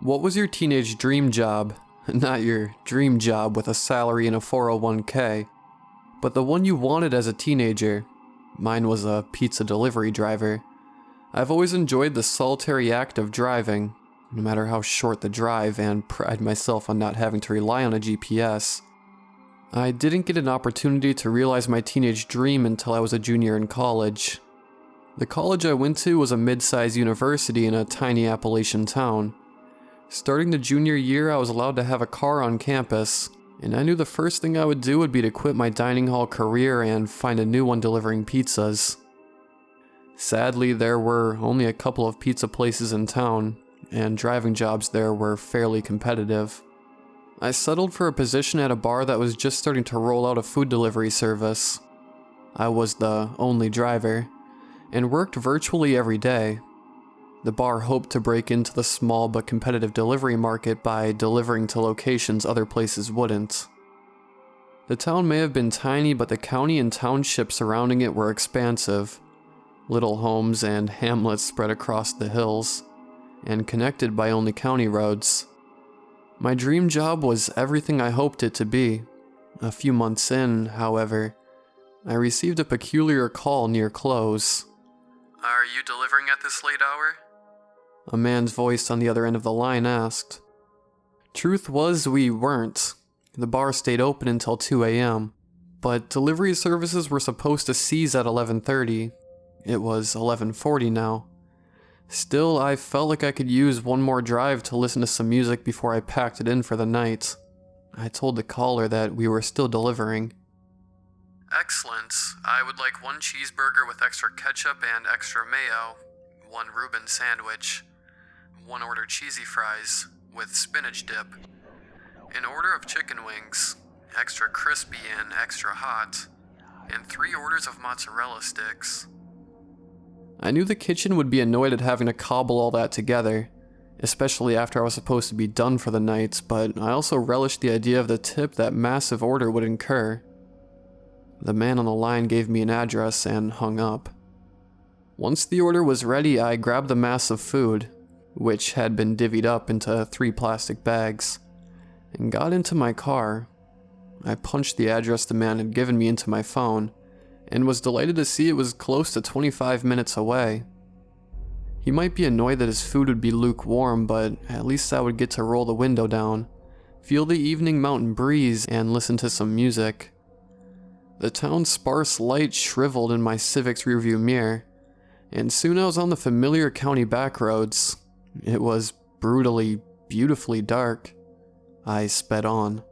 What was your teenage dream job? Not your dream job with a salary and a 401k, but the one you wanted as a teenager. Mine was a pizza delivery driver. I've always enjoyed the solitary act of driving, no matter how short the drive, and pride myself on not having to rely on a GPS. I didn't get an opportunity to realize my teenage dream until I was a junior in college. The college I went to was a mid-sized university in a tiny Appalachian town. Starting the junior year, I was allowed to have a car on campus, and I knew the first thing I would do would be to quit my dining hall career and find a new one delivering pizzas. Sadly, there were only a couple of pizza places in town, and driving jobs there were fairly competitive. I settled for a position at a bar that was just starting to roll out a food delivery service. I was the only driver, and worked virtually every day. The bar hoped to break into the small but competitive delivery market by delivering to locations other places wouldn't. The town may have been tiny, but the county and townships surrounding it were expansive. Little homes and hamlets spread across the hills, and connected by only county roads. My dream job was everything I hoped it to be. A few months in, however, I received a peculiar call near close. "Are you delivering at this late hour?" A man's voice on the other end of the line asked. Truth was, we weren't. The bar stayed open until 2 a.m., but delivery services were supposed to cease at 11:30. It was 11:40 now. Still, I felt like I could use one more drive to listen to some music before I packed it in for the night. I told the caller that we were still delivering. "Excellent. I would like 1 cheeseburger with extra ketchup and extra mayo, 1 Reuben sandwich, 1 order cheesy fries with spinach dip, an order of chicken wings, extra crispy and extra hot, and 3 orders of mozzarella sticks." I knew the kitchen would be annoyed at having to cobble all that together, especially after I was supposed to be done for the night, but I also relished the idea of the tip that massive order would incur. The man on the line gave me an address and hung up. Once the order was ready, I grabbed the mass of food, which had been divvied up into 3 plastic bags, and got into my car. I punched the address the man had given me into my phone, and was delighted to see it was close to 25 minutes away. He might be annoyed that his food would be lukewarm, but at least I would get to roll the window down, feel the evening mountain breeze, and listen to some music. The town's sparse light shriveled in my Civic's rearview mirror, and soon I was on the familiar county backroads. It was brutally, beautifully dark. I sped on.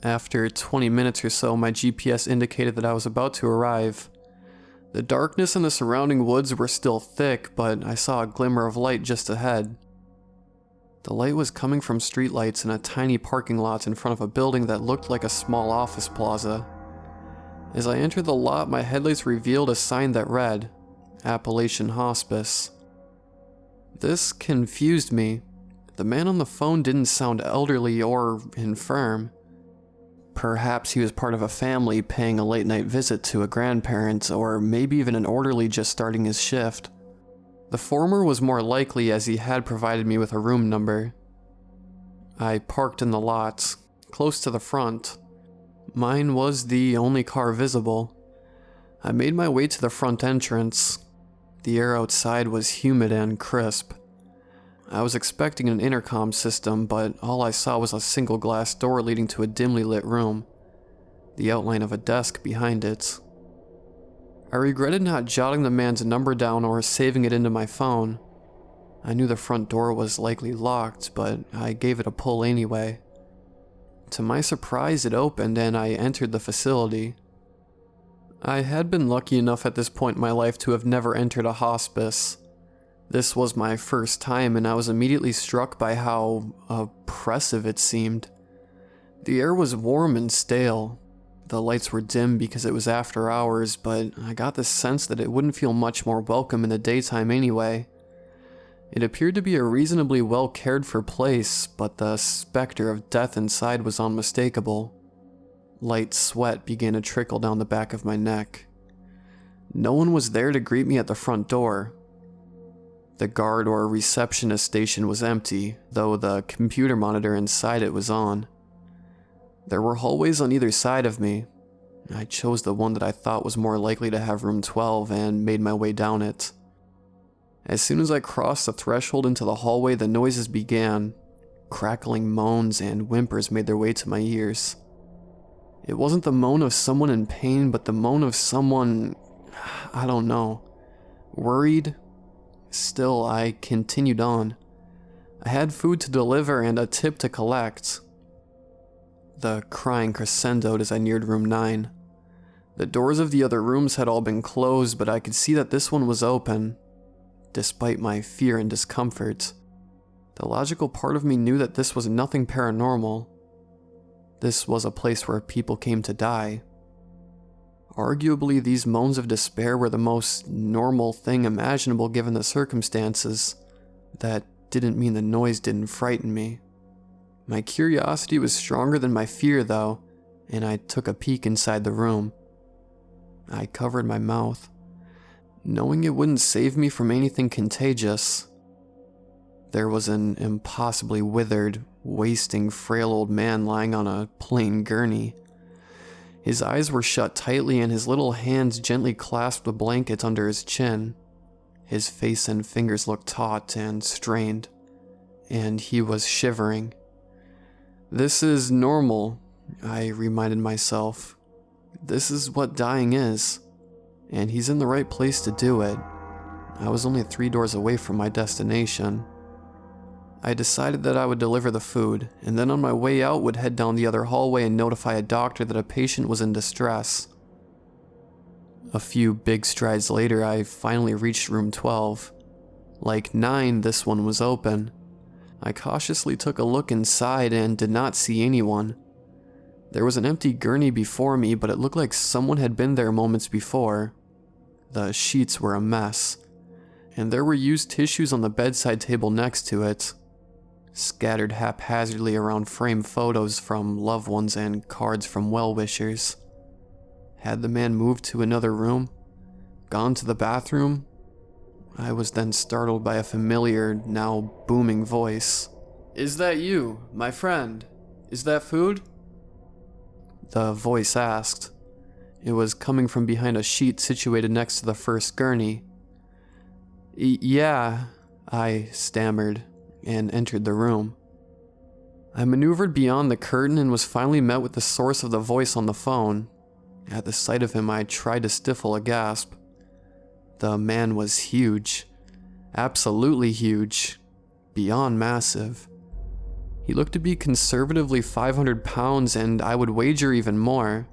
After 20 minutes or so, my GPS indicated that I was about to arrive. The darkness and the surrounding woods were still thick, but I saw a glimmer of light just ahead. The light was coming from streetlights in a tiny parking lot in front of a building that looked like a small office plaza. As I entered the lot, my headlights revealed a sign that read, Appalachian Hospice. This confused me. The man on the phone didn't sound elderly or infirm. Perhaps he was part of a family paying a late-night visit to a grandparent, or maybe even an orderly just starting his shift. The former was more likely, as he had provided me with a room number. I parked in the lot, close to the front. Mine was the only car visible. I made my way to the front entrance. The air outside was humid and crisp. I was expecting an intercom system, but all I saw was a single glass door leading to a dimly lit room, the outline of a desk behind it. I regretted not jotting the man's number down or saving it into my phone. I knew the front door was likely locked, but I gave it a pull anyway. To my surprise, it opened and I entered the facility. I had been lucky enough at this point in my life to have never entered a hospice. This was my first time, and I was immediately struck by how oppressive it seemed. The air was warm and stale. The lights were dim because it was after hours, but I got the sense that it wouldn't feel much more welcome in the daytime anyway. It appeared to be a reasonably well cared for place, but the specter of death inside was unmistakable. Light sweat began to trickle down the back of my neck. No one was there to greet me at the front door. The guard or receptionist station was empty, though the computer monitor inside it was on. There were hallways on either side of me. I chose the one that I thought was more likely to have room 12 and made my way down it. As soon as I crossed the threshold into the hallway, the noises began. Crackling moans and whimpers made their way to my ears. It wasn't the moan of someone in pain, but the moan of someone, I don't know, worried. Still, I continued on. I had food to deliver and a tip to collect. The crying crescendoed as I neared room 9. The doors of the other rooms had all been closed, but I could see that this one was open. Despite my fear and discomfort, the logical part of me knew that this was nothing paranormal. This was a place where people came to die. Arguably, these moans of despair were the most normal thing imaginable given the circumstances. That didn't mean the noise didn't frighten me. My curiosity was stronger than my fear, though, and I took a peek inside the room. I covered my mouth, knowing it wouldn't save me from anything contagious. There was an impossibly withered, wasting, frail old man lying on a plain gurney. His eyes were shut tightly and his little hands gently clasped a blanket under his chin. His face and fingers looked taut and strained, and he was shivering. This is normal, I reminded myself. This is what dying is, and he's in the right place to do it. I was only 3 doors away from my destination. I decided that I would deliver the food, and then on my way out would head down the other hallway and notify a doctor that a patient was in distress. A few big strides later, I finally reached room 12. Like 9, this one was open. I cautiously took a look inside and did not see anyone. There was an empty gurney before me, but it looked like someone had been there moments before. The sheets were a mess, and there were used tissues on the bedside table next to it, scattered haphazardly around framed photos from loved ones and cards from well-wishers. Had the man moved to another room? Gone to the bathroom? I was then startled by a familiar, now booming voice. "Is that you, my friend? Is that food?" The voice asked. It was coming from behind a sheet situated next to the first gurney. Yeah, I stammered, and entered the room. I maneuvered beyond the curtain and was finally met with the source of the voice on the phone. At the sight of him, I tried to stifle a gasp. The man was huge. Absolutely huge. Beyond massive. He looked to be conservatively 500 pounds, and I would wager even more.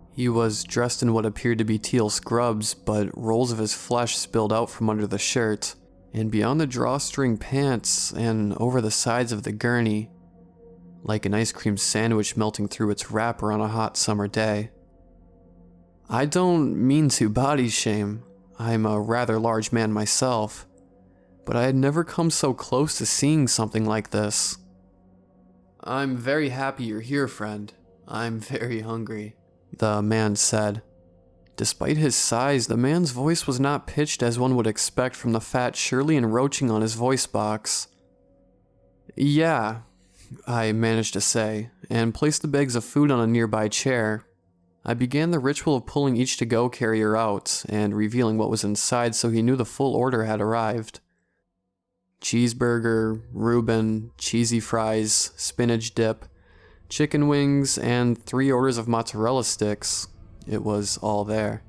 He was dressed in what appeared to be teal scrubs, but rolls of his flesh spilled out from under the shirt, and beyond the drawstring pants, and over the sides of the gurney, like an ice cream sandwich melting through its wrapper on a hot summer day. I don't mean to body shame. I'm a rather large man myself, but I had never come so close to seeing something like this. "I'm very happy you're here, friend. I'm very hungry," the man said. Despite his size, the man's voice was not pitched as one would expect from the fat surely encroaching on his voice box. "Yeah," I managed to say, and placed the bags of food on a nearby chair. I began the ritual of pulling each to-go carrier out and revealing what was inside so he knew the full order had arrived. Cheeseburger, Reuben, cheesy fries, spinach dip, chicken wings, and 3 orders of mozzarella sticks. It was all there.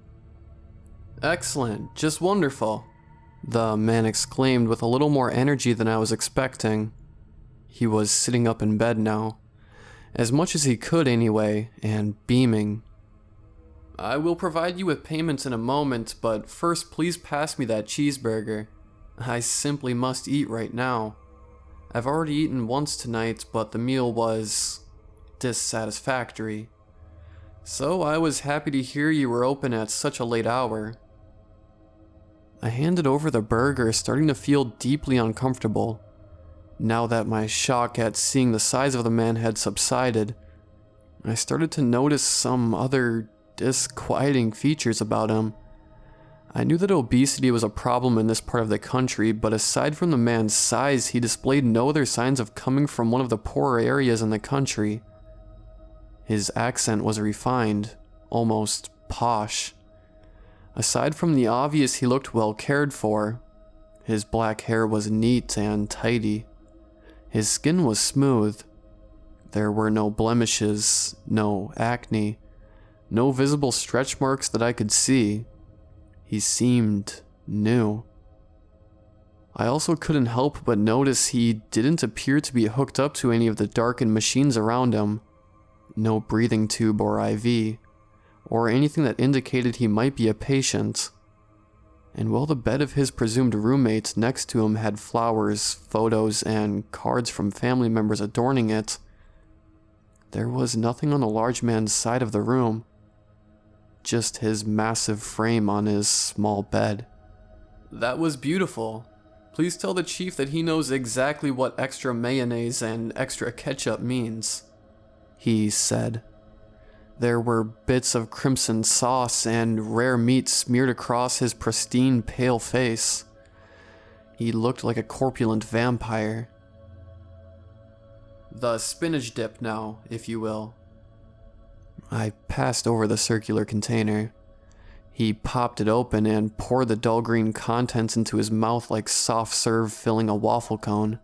"Excellent, just wonderful," the man exclaimed with a little more energy than I was expecting. He was sitting up in bed now, as much as he could anyway, and beaming. "I will provide you with payments in a moment, but first please pass me that cheeseburger. I simply must eat right now. I've already eaten once tonight, but the meal was dissatisfactory. So I was happy to hear you were open at such a late hour." I handed over the burger, starting to feel deeply uncomfortable. Now that my shock at seeing the size of the man had subsided, I started to notice some other disquieting features about him. I knew that obesity was a problem in this part of the country, but aside from the man's size, he displayed no other signs of coming from one of the poorer areas in the country. His accent was refined, almost posh. Aside from the obvious, he looked well cared for. His black hair was neat and tidy. His skin was smooth. There were no blemishes, no acne, no visible stretch marks that I could see. He seemed new. I also couldn't help but notice he didn't appear to be hooked up to any of the darkened machines around him. No breathing tube or IV, or anything that indicated he might be a patient. And while the bed of his presumed roommate next to him had flowers, photos, and cards from family members adorning it, there was nothing on the large man's side of the room. Just his massive frame on his small bed. "That was beautiful. Please tell the chief that he knows exactly what extra mayonnaise and extra ketchup means," he said. There were bits of crimson sauce and rare meat smeared across his pristine, pale face. He looked like a corpulent vampire. "The spinach dip now, if you will." I passed over the circular container. He popped it open and poured the dull green contents into his mouth like soft serve filling a waffle cone,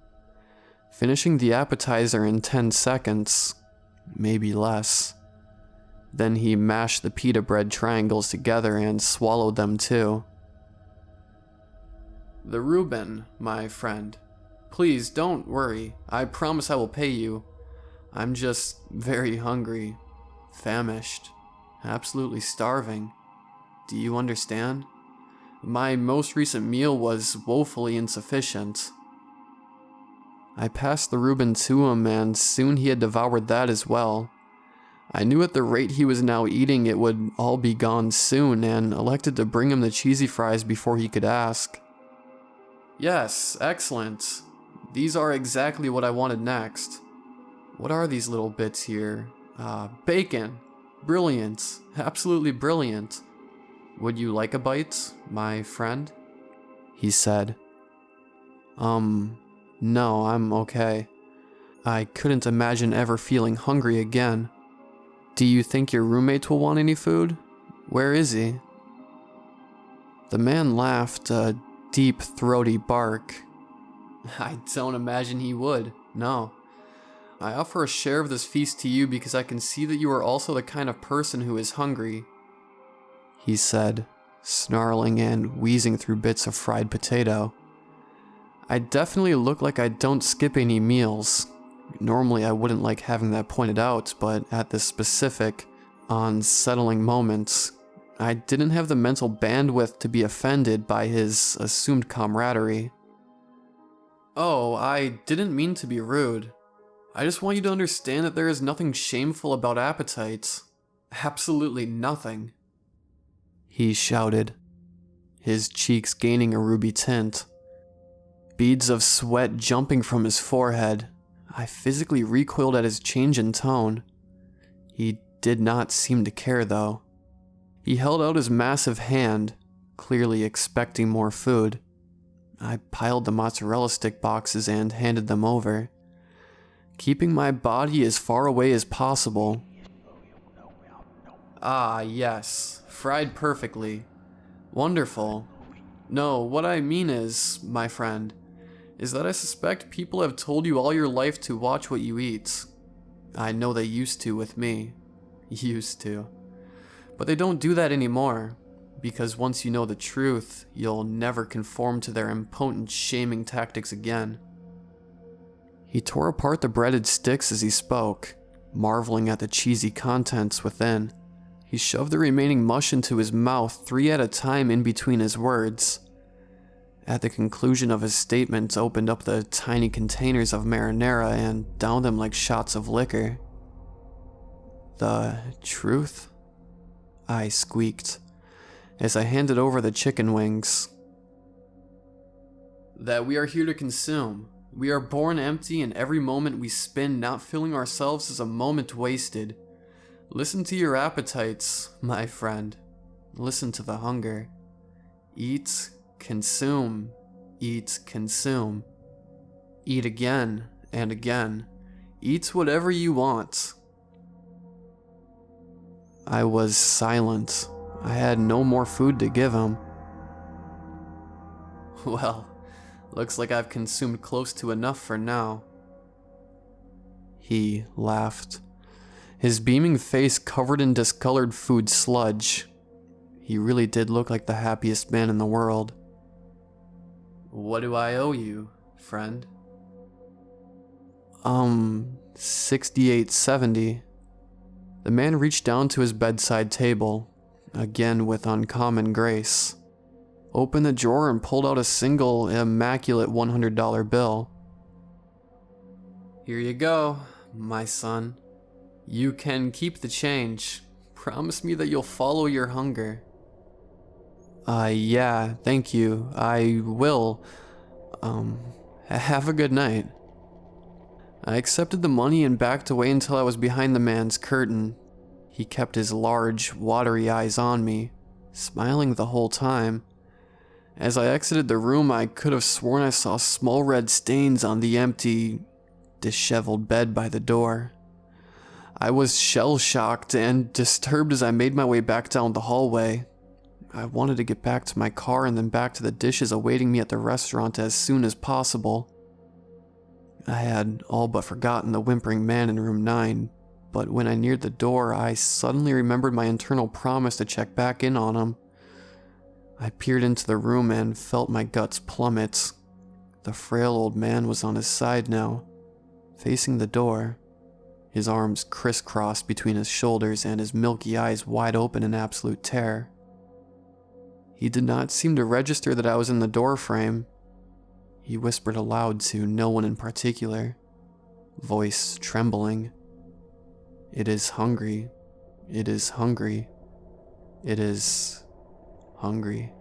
finishing the appetizer in 10 seconds, maybe less. Then he mashed the pita bread triangles together and swallowed them too. "The Reuben, my friend. Please don't worry. I promise I will pay you. I'm just very hungry. Famished. Absolutely starving. Do you understand? My most recent meal was woefully insufficient." I passed the Reuben to him, and soon he had devoured that as well. I knew at the rate he was now eating it would all be gone soon, and elected to bring him the cheesy fries before he could ask. "Yes, excellent. These are exactly what I wanted next. What are these little bits here? Bacon. Brilliant. Absolutely brilliant. Would you like a bite, my friend?" he said. No, I'm okay. I couldn't imagine ever feeling hungry again. "Do you think your roommate will want any food? Where is he?" The man laughed, a deep, throaty bark. "I don't imagine he would, no. I offer a share of this feast to you because I can see that you are also the kind of person who is hungry," he said, snarling and wheezing through bits of fried potato. I definitely look like I don't skip any meals. Normally I wouldn't like having that pointed out, but at this specific, unsettling moment, I didn't have the mental bandwidth to be offended by his assumed camaraderie. "Oh, I didn't mean to be rude. I just want you to understand that there is nothing shameful about appetite. Absolutely nothing," he shouted, his cheeks gaining a ruby tint. Beads of sweat jumping from his forehead. I physically recoiled at his change in tone. He did not seem to care, though. He held out his massive hand, clearly expecting more food. I piled the mozzarella stick boxes and handed them over, keeping my body as far away as possible. "Ah, yes, fried perfectly. Wonderful. No, what I mean is, my friend, is that I suspect people have told you all your life to watch what you eat. I know they used to with me. Used to. But they don't do that anymore, because once you know the truth, you'll never conform to their impotent shaming tactics again." He tore apart the breaded sticks as he spoke, marveling at the cheesy contents within. He shoved the remaining mush into his mouth 3 at a time in between his words. At the conclusion of his statement, opened up the tiny containers of marinara and downed them like shots of liquor. "The truth?" I squeaked, as I handed over the chicken wings. "That we are here to consume. We are born empty, and every moment we spend not filling ourselves is a moment wasted. Listen to your appetites, my friend. Listen to the hunger," Eat, consume, eat, consume. Eat again and again. Eat whatever you want. I was silent. I had no more food to give him. Well, looks like I've consumed close to enough for now. He laughed, his beaming face covered in discolored food sludge. He really did look like the happiest man in the world. What do I owe you, friend? 68.70. The man reached down to his bedside table, again with uncommon grace, opened the drawer and pulled out a single, immaculate $100 bill. Here you go, my son. You can keep the change. Promise me that you'll follow your hunger. Yeah, thank you. I will. Have a good night. I accepted the money and backed away until I was behind the man's curtain. He kept his large, watery eyes on me, smiling the whole time. As I exited the room, I could have sworn I saw small red stains on the empty, disheveled bed by the door. I was shell-shocked and disturbed as I made my way back down the hallway. I wanted to get back to my car and then back to the dishes awaiting me at the restaurant as soon as possible. I had all but forgotten the whimpering man in room 9, but when I neared the door, I suddenly remembered my internal promise to check back in on him. I peered into the room and felt my guts plummet. The frail old man was on his side now, facing the door, his arms crisscrossed between his shoulders and his milky eyes wide open in absolute terror. He did not seem to register that I was in the doorframe. He whispered aloud to no one in particular, voice trembling. It is hungry. It is hungry. It is hungry.